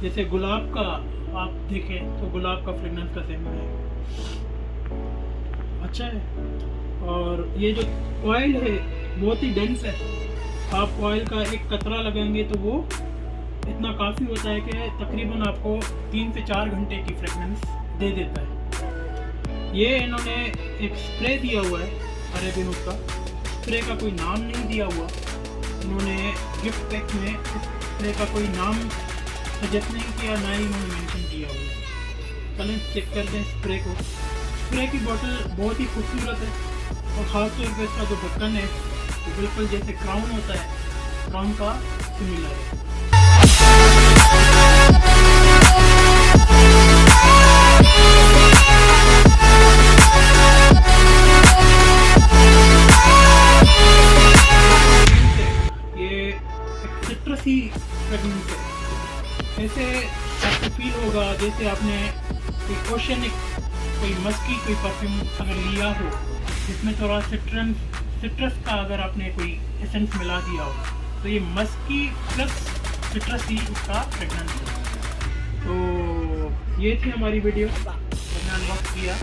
जैसे गुलाब का आप देखें तो गुलाब का फ्रेगनेंस का सेम है, अच्छा है। और ये जो ऑयल है बहुत ही डेंस है, आप ऑयल का एक कतरा लगाएंगे तो वो इतना काफ़ी होता है कि तकरीबन आपको 3 से 4 घंटे की फ्रेगनेंस दे देता है। ये इन्होंने एक स्प्रे दिया हुआ है अरेबियन ओud का, स्प्रे का कोई नाम नहीं दिया हुआ, इन्होंने गिफ्ट पैक में इस स्प्रे का कोई नाम सजेस्ट नहीं किया, ना ही इन्होंने मेंशन किया हुआ है। चलें चेक करते हैं स्प्रे को। स्प्रे की बोतल बहुत ही खूबसूरत है और ख़ासतौर पर इसका जो ढक्कन है वो बिल्कुल जैसे क्राउन होता है, क्राउन का सिमिलर है। सिट्रसी फ्रेगनेंस है, ऐसे आपको फील होगा जैसे आपने कोई ओशनिक कोई मस्की कोई परफ्यूम अगर लिया हो जिसमें थोड़ा सिट्रस का अगर आपने कोई एसेंस मिला दिया हो, तो ये मस्की प्लस सिट्रसी इसका फ्रेगनेंस है। तो ये थी हमारी वीडियो, मैंने अनबॉक्स किया।